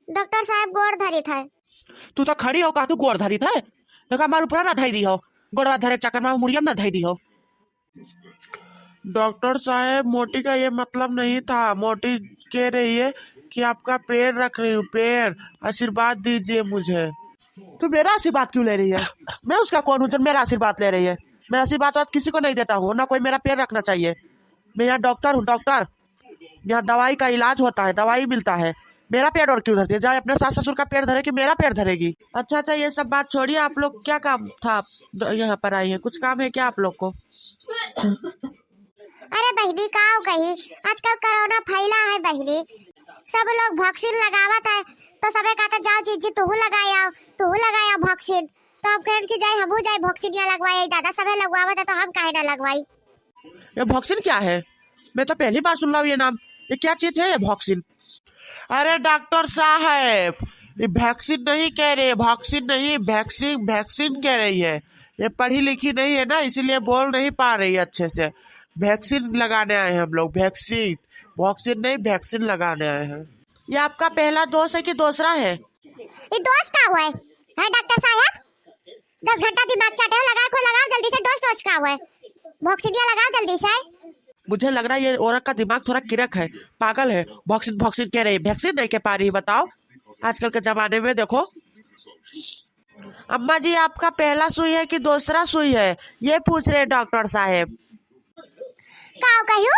Doctor साहब गोड़ धरी था। तू तो खड़ी हो, का तू गोड़ धरी था? देखा मारू पूरा ना धाई दी हो, गोड़वा धरे चक्कर में मुड़ियम ना धाई दी हो। डॉक्टर साहब, मोटी का ये मतलब नहीं था। मोटी कह रही है कि आपका पैर रख रही हूँ, पैर आशीर्वाद दीजिए मुझे। तू मेरा आशीर्वाद क्यों ले रही है? मैं उसका कौन हूँ जब मेरा आशीर्वाद ले रही है? मेरा आशीर्वाद तो किसी को नहीं देता हूँ, ना कोई मेरा पैर रखना चाहिए। मैं यहाँ डॉक्टर हूँ, डॉक्टर। यहाँ दवाई का इलाज होता है, दवाई मिलता है। मेरा पेड़ और क्यों धरती है? जाए अपने सास ससुर का पेड़ धरे कि मेरा पेड़ धरेगी? अच्छा, ये सब बात छोड़िए। आप लोग क्या काम था यहाँ पर आई है? कुछ काम है क्या आप लोग को? अरे बहनी का कही, आजकल कोरोना फैला है बहनी, सब लोग वैक्सीन लगावत है तो सबे कहता जाओ जीजी तू लगाया वैक्सीन। तो हम कहन की जाए हमहू जाए वैक्सीन या लगवाए। दादा सबे लगवावत है तो हम काहे ना लगवाई। ये वैक्सीन क्या है? मैं तो पहली बार सुन रहा हूँ ये नाम। ये क्या चीज है ये वैक्सीन? अरे डॉक्टर साहब, ये वैक्सीन नहीं कह रहे, वैक्सीन नहीं, वैक्सीन वैक्सीन कह रही है। ये पढ़ी लिखी नहीं है ना, इसलिए बोल नहीं पा रही अच्छे से। वैक्सीन लगाने आए हैं हम लोग, वैक्सीन वैक्सीन नहीं, वैक्सीन लगाने आए हैं। ये आपका पहला डोज है कि दूसरा है? ये डोज का हुआ है डॉक्टर साहब? 10 घंटा दिमाग चाटे हो, लगाओ जल्दी से। डोज का हुआ है, वैक्सीन या लगाओ जल्दी से। मुझे लग रहा है ये औरत का दिमाग थोड़ा किरक है, पागल है। वैक्सीन वैक्सीन कह रही है, वैक्सीन नहीं कह पा रही। बताओ, आजकल के जमाने में देखो। अम्मा जी, आपका पहला सुई है कि दूसरा सुई है, ये पूछ रहे डॉक्टर साहब। काओ कहियो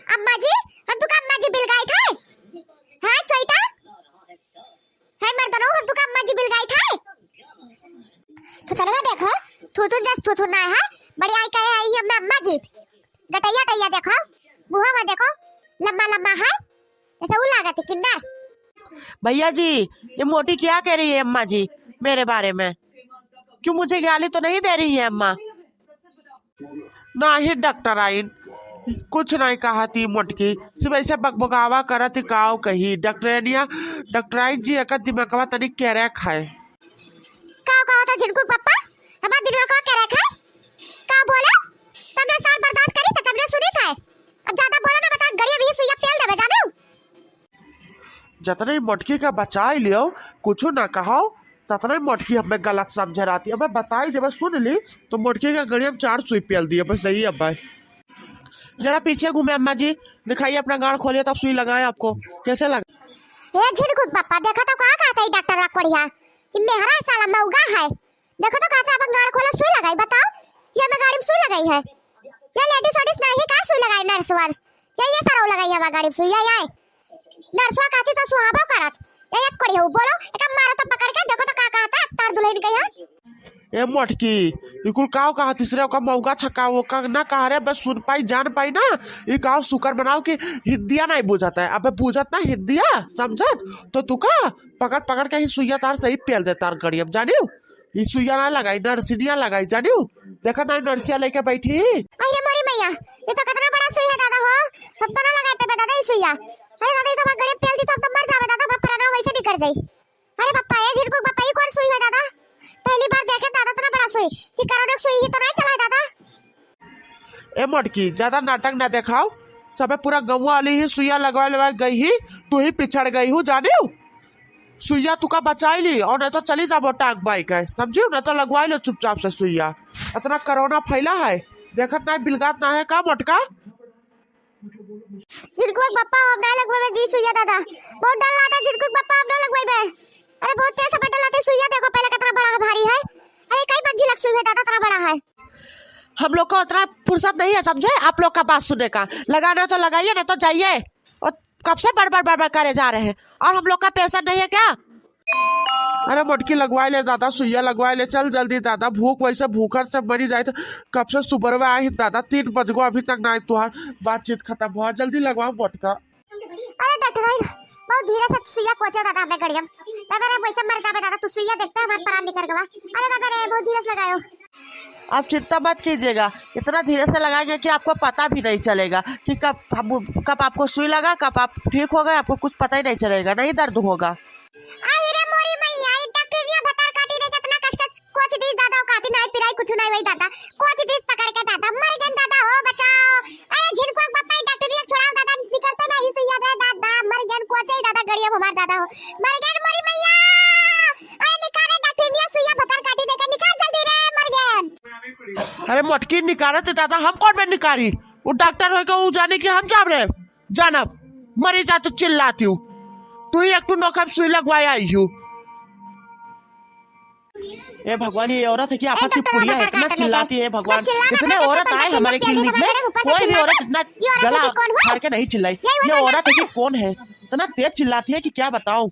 अम्मा जी, हम तुका अम्मा जी बिल गए थे। हां चोइटा है मर्दनो, हम तुका अम्मा जी बिल गए थे। तो चलवा देखो, थू ना है बड़ी आई कहे आई है मैं अम्मा जी। गटैया टैया देखो, मुंह में देखो लम्बा लम्बा है, ऐसा वो लागत है किन्नर। भैया जी, ये मोटी क्या कह रही है अम्मा जी मेरे बारे में? क्यों मुझे गाली तो नहीं दे रही है अम्मा? नहीं डॉक्टर आइन, कुछ नहीं कहा थी मोटकी, सिर्फ ऐसे बकबकावा करा थी। काव कही डॉक्टराइन जी एक दिमागवा तनी केरे खाए। काओ कहो तो जिनको पप्पा हमारा दिल में को कह रखा का बोला तुमने साल बर्दाश्त करी तो तुमने सुनी था। अब ज्यादा बोलो ना, बता गड़िया भी सुइया पेल देवे जानो। जतने मोटकी का बचाई लियो, कुछ ना कहो, ततने मोटकी हमें गलत समझ रही थी। अब मैं बताई जब सुन ली तो मोटकी का गड़िया 4 सुई पेल दिया, बस सही। अब भाई जरा पीछे घूमे अम्मा जी, दिखाइए अपना गाड़ खोलिए तब सुई लगाए। आपको कैसे लगा? ए झिड़कुट पापा देखो तो कहां कहता है डॉक्टर रख बढ़िया, इनमें हरा साला मौगा है। देखो तो कहता अपन गाड़ खोला सुई लगाई। बताओ ये मैं गाड़ी में सुई लगाई है या लेडीज ओडिस नहीं का सुई लगाई? नर्स वर्स ये सरौ लगाई है गाड़ी में सुई। ये नर्सवा कहती तो सुहाबो करत ये एक कड़ी हो। बोलो एक मारो तो पकड़ के देखो तो का कहता है तार दुल्हन गई है। ए मोटकी, इकुल काव कहा तीसरे का मौगा छका वो का ना कहा रे, बस सुन पाई जान पाई ना। ये काव सुकर बनाओ कि हिंदिया नहीं बुझाता है। अबे बुझत ना हिंदिया समझत तो तू का पकड़ पकड़ के ही सुइया तार सही पेल दे तार गड़ी। अब जानियो ये सुइया ना लगाई, नर्सिनिया लगाई। जानियो देखा ना नर्सिया लेके बैठी। अरे मोरी मैया, ये तो कितना बड़ा सुई है दादा हो, हम तो ना लगाते पे दादा ये सुइया। अरे दादा ये तो गड़े पेल दी तो अब तो मर जावे दादा, पराना वैसे भी कर जाई। अरे पप्पा ये जिनको पप्पा ये कौन सुई है दादा? पहली बार देखे दादा इतना बड़ा सुई कि करोड़ों सुई ही तो नहीं चला दादा। ए मोटकी, ज्यादा नाटक ना दिखाओ। सबे पूरा गाँव वाली ही सुइया लगवा गई ही, तू ही पिछड़ गई हूँ। जानियो सुइया तू का बचाई ली, और नहीं तो चली जाबो टांग बाइक है, समझियो ना तो लगवाई लो चुपचाप से सुइया। इतना कोरोना फैला है, देखत ना बिलगात ना है का मोटका। जिनको पप्पा अब ना लगवावे जी सुइया दादा, बहुत डर लगता है। जिनको पप्पा अब ना लगवावे, अरे बहुत तेज से डर लगता है सुइया। देखो पहले कितना बड़ा भारी है, अरे कई मंजिल लग सुई है दादा, इतना बड़ा है। हम लोग को उतना फुर्सत नहीं है समझे आप लोग का बात सुनने का। लगाना तो लगाइए, नहीं तो जाइए। और कब से बड़बड़ करे जा रहे हैं, और हम लोग का पैसा नहीं है क्या? अरे मोटकी लगवाई ले दादा, सुइया लगवाई ले, चल जल्दी दादा। भूख वैसे भूखर से मरी जाए तो कब से सुबह में आई दादा, 3 बज गो अभी तक ना तुहार बातचीत खत्म। बहुत जल्दी लगवाओ मोटका। अरे डॉक्टर भाई बहुत धीरे से सुइया कोचो दादा हमने गड़ियम दादा रे वैसे मर जावे दादा। तू सुइया देखता है हमारा प्राण निकल गवा। अरे दादा रे बहुत धीरे से लगायो। आप चिंता मत कीजिएगा, इतना धीरे से लगाएंगे कि आपको पता भी नहीं चलेगा कि कब आपको सुई लगा, कब आप ठीक हो गए, आपको कुछ पता ही नहीं चलेगा, नहीं दर्द होगा। अरे मोरी मैया ये डॉक्टरिया बतर काटी ने कितना कष्ट कोच दी दादा काटी नहीं पिराई कुछ नहीं वही दादा कोच दी पकड़ के दादा मर गए दादा हो बचाओ। अरे झिनको पप्पा डॉक्टरिया छुड़ाओ दादा निकलते नहीं सुइया दे दादा मर गए कोच ही दादा गड़िया हमार दादा हो मर गए मोरी अरे मोटकी निकाले तो दादा हम कौन में निकारी वो डॉक्टर होगा वो जाने की हम जान रहे जानब मरी जा तो चिल्लाती हूँ तू ही एक नोखम सुई लगवाया आई हूँ। ए भगवान ये औरत है कि आपकी डॉक्टर, पुड़िया बता इतना काटने चिल्लाती का। है भगवान मैं चिल्लाना इतने था, औरत जैसे आए तुम हमारे बच्चे क्लिनिक में मेरे ऊपर से कोई भी चिल्लाना। औरत इतना ये औरत गला है कि कौन हुआ? फाड़ के नहीं चिल्लाई यही ये बता औरत है कि डॉक्टर। कौन है इतना तेज चिल्लाती है कि क्या बताऊं।